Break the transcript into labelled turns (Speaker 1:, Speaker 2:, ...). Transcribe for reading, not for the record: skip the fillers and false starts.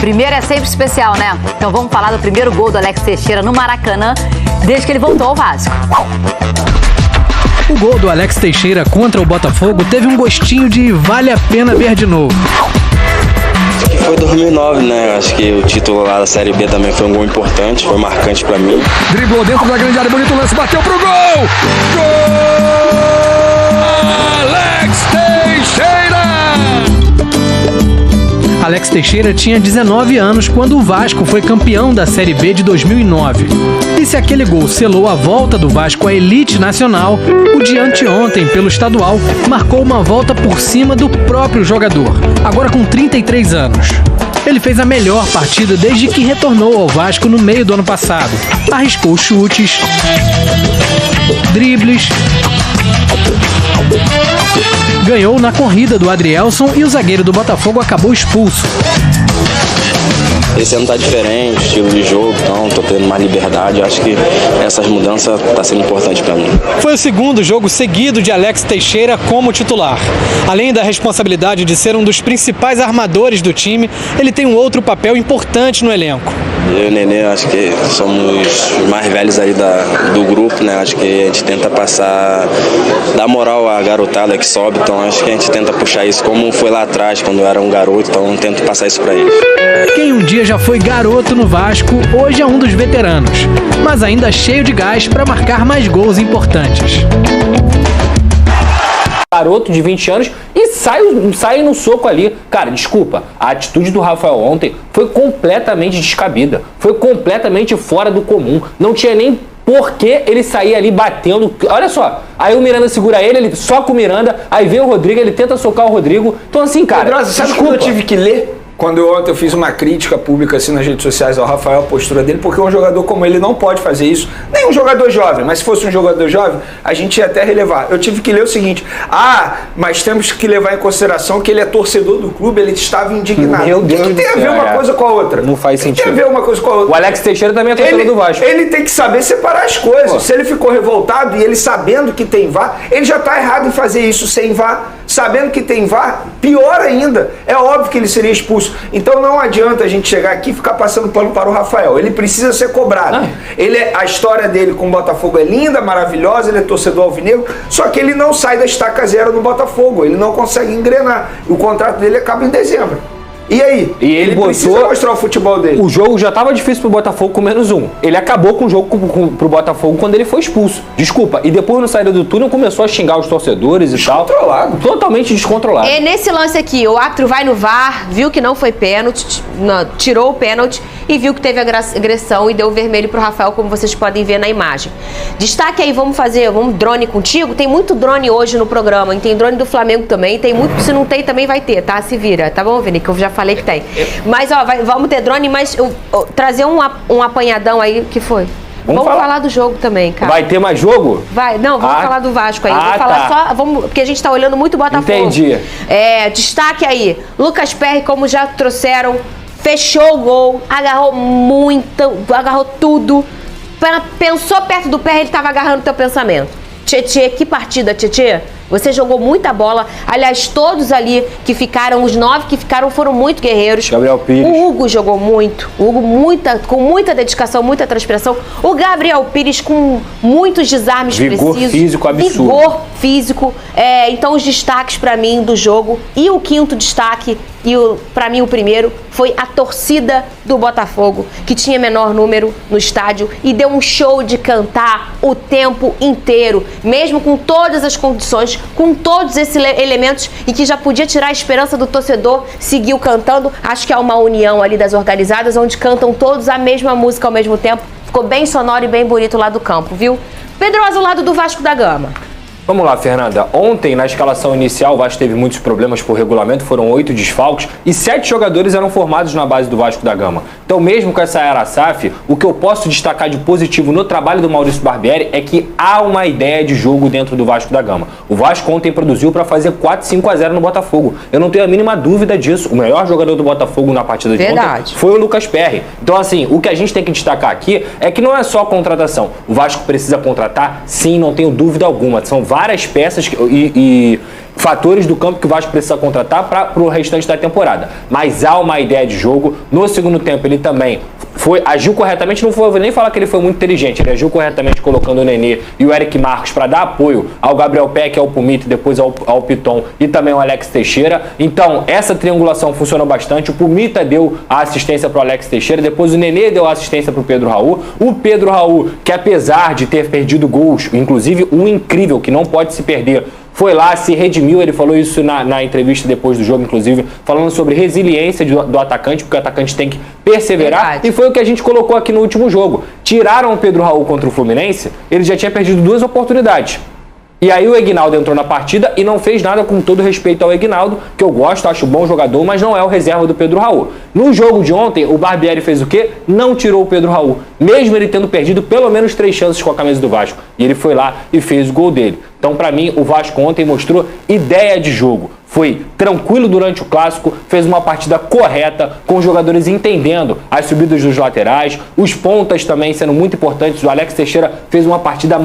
Speaker 1: Primeiro é sempre especial, né? Então vamos falar do primeiro gol do Alex Teixeira no Maracanã, desde que ele voltou ao Vasco.
Speaker 2: O gol do Alex Teixeira contra o Botafogo teve um gostinho de vale a pena ver de novo.
Speaker 3: Foi 2009, né? Acho que o título lá da Série B também foi um gol importante, foi marcante pra mim.
Speaker 4: Driblou dentro da grande área, bonito lance, bateu pro gol! Gol! Alex Teixeira!
Speaker 2: Alex Teixeira tinha 19 anos quando o Vasco foi campeão da Série B de 2009. E se aquele gol selou a volta do Vasco à elite nacional, o de anteontem, pelo estadual, marcou uma volta por cima do próprio jogador, agora com 33 anos. Ele fez a melhor partida desde que retornou ao Vasco no meio do ano passado. Arriscou chutes, dribles, ganhou na corrida do Adrielson e o zagueiro do Botafogo acabou expulso.
Speaker 3: Esse ano tá diferente, estilo de jogo, então tô tendo mais liberdade. Acho que essas mudanças tá sendo importante pra mim.
Speaker 2: Foi o segundo jogo seguido de Alex Teixeira como titular. Além da responsabilidade de ser um dos principais armadores do time, ele tem um outro papel importante no elenco.
Speaker 3: Eu e o Nenê, acho que somos os mais velhos aí do grupo, né? Acho que a gente tenta dar moral à garotada que sobe, então acho que a gente tenta puxar isso como foi lá atrás, quando eu era um garoto, então eu tento passar isso pra eles.
Speaker 2: Quem um dia já foi garoto no Vasco, hoje é um dos veteranos, mas ainda cheio de gás para marcar mais gols importantes.
Speaker 5: Garoto de 20 anos e sai no soco ali. Cara, desculpa, a atitude do Rafael ontem foi completamente descabida, foi completamente fora do comum, não tinha nem por que ele sair ali batendo. Olha só, aí o Miranda segura ele soca o Miranda, aí vem o Rodrigo, ele tenta socar o Rodrigo, então assim, cara,
Speaker 6: Pedrosa, sabe
Speaker 5: desculpa.
Speaker 6: quando eu tive que ler? Quando ontem eu fiz uma crítica pública assim nas redes sociais ao Rafael, a postura dele, porque um jogador como ele não pode fazer isso, nem um jogador jovem, mas se fosse um jogador jovem, a gente ia até relevar. Eu tive que ler o seguinte: mas temos que levar em consideração que ele é torcedor do clube, ele estava indignado.
Speaker 5: Meu Deus,
Speaker 6: o que tem a ver uma coisa com a outra?
Speaker 5: Não faz sentido.
Speaker 6: Tem a ver uma coisa com a outra.
Speaker 5: O Alex Teixeira também é torcedor do Vasco.
Speaker 6: Ele tem que saber separar as coisas. Pô. Se ele ficou revoltado e ele sabendo que tem VAR, ele já está errado em fazer isso sem VAR. Sabendo que tem VAR, pior ainda. É óbvio que ele seria expulso. Então não adianta a gente chegar aqui e ficar passando pano para o Rafael. Ele precisa ser cobrado. A história dele com o Botafogo é linda, maravilhosa, ele é torcedor alvinegro, só que ele não sai da estaca zero no Botafogo. Ele não consegue engrenar. O contrato dele acaba em dezembro. E aí?
Speaker 5: E ele
Speaker 6: precisa mostrar o futebol dele.
Speaker 5: O jogo já estava difícil pro Botafogo com -1. Ele acabou com o jogo pro Botafogo quando ele foi expulso. Desculpa. E depois, no saída do túnel, começou a xingar os torcedores e tal.
Speaker 6: Descontrolado.
Speaker 5: Totalmente descontrolado.
Speaker 7: É nesse lance aqui, o árbitro vai no VAR, viu que não foi pênalti, tirou o pênalti e viu que teve agressão e deu o vermelho pro Rafael, como vocês podem ver na imagem. Destaque aí, vamos drone contigo? Tem muito drone hoje no programa, e tem drone do Flamengo também, tem muito, se não tem também vai ter, tá? Se vira, tá bom, Vini? Que eu já falei que tem. Mas, ó, vamos ter drone, mas trazer um apanhadão aí, que foi? Vamos falar do jogo também, cara.
Speaker 5: Vai ter mais jogo?
Speaker 7: Vamos falar do Vasco aí. Vamos falar só, porque a gente tá olhando muito o Botafogo.
Speaker 5: Entendi.
Speaker 7: Destaque aí, Lucas Perry, como já trouxeram, fechou o gol, agarrou tudo. Pensou perto do pé, ele tava agarrando o teu pensamento. Tietê, que partida, Tietê? Você jogou muita bola. Aliás, todos ali que ficaram, os 9 que ficaram, foram muito guerreiros.
Speaker 5: Gabriel Pires.
Speaker 7: O Hugo jogou muito. O Hugo com muita dedicação, muita transpiração. O Gabriel Pires com muitos desarmes
Speaker 5: Vigor
Speaker 7: precisos.
Speaker 5: Físico absurdo.
Speaker 7: Vigor físico. Então, os destaques pra mim do jogo. E o quinto destaque, pra mim o primeiro, foi a torcida do Botafogo, que tinha menor número no estádio e deu um show de cantar o tempo inteiro, mesmo com todas as condições, com todos esses elementos, e que já podia tirar a esperança do torcedor, seguiu cantando. Acho que é uma união ali das organizadas, onde cantam todos a mesma música ao mesmo tempo. Ficou bem sonoro e bem bonito lá do campo, viu? Pedrosa, ao lado do Vasco da Gama.
Speaker 5: Vamos lá, Fernanda. Ontem, na escalação inicial, o Vasco teve muitos problemas por regulamento, foram 8 desfalques e 7 jogadores eram formados na base do Vasco da Gama. Então, mesmo com essa era SAF, o que eu posso destacar de positivo no trabalho do Maurício Barbieri é que há uma ideia de jogo dentro do Vasco da Gama. O Vasco ontem produziu para fazer 4-5-0 no Botafogo. Eu não tenho a mínima dúvida disso. O melhor jogador do Botafogo na partida de ontem foi o Lucas Perry. Então, assim, o que a gente tem que destacar aqui é que não é só contratação. O Vasco precisa contratar? Sim, não tenho dúvida alguma. São várias peças fatores do campo que o Vasco precisa contratar para o restante da temporada. Mas há uma ideia de jogo. No segundo tempo ele também agiu corretamente, não vou nem falar que ele foi muito inteligente, ele agiu corretamente colocando o Nenê e o Eric Marcos para dar apoio ao Gabriel Peck, ao Pumita, depois ao Piton e também ao Alex Teixeira. Então, essa triangulação funcionou bastante. O Pumita deu a assistência para o Alex Teixeira, depois o Nenê deu a assistência para o Pedro Raul. O Pedro Raul, que apesar de ter perdido gols, inclusive um incrível que não pode se perder, foi lá, se redimiu, ele falou isso na entrevista depois do jogo, inclusive, falando sobre resiliência do atacante, porque o atacante tem que perseverar. Verdade. E foi o que a gente colocou aqui no último jogo. Tiraram o Pedro Raul contra o Fluminense, ele já tinha perdido 2 oportunidades. E aí o Eginaldo entrou na partida e não fez nada, com todo respeito ao Eginaldo, que eu gosto, acho bom jogador, mas não é o reserva do Pedro Raul. No jogo de ontem, o Barbieri fez o quê? Não tirou o Pedro Raul, mesmo ele tendo perdido pelo menos 3 chances com a camisa do Vasco. E ele foi lá e fez o gol dele. Então, para mim, o Vasco ontem mostrou ideia de jogo. Foi tranquilo durante o clássico, fez uma partida correta, com os jogadores entendendo as subidas dos laterais, os pontas também sendo muito importantes. O Alex Teixeira fez uma partida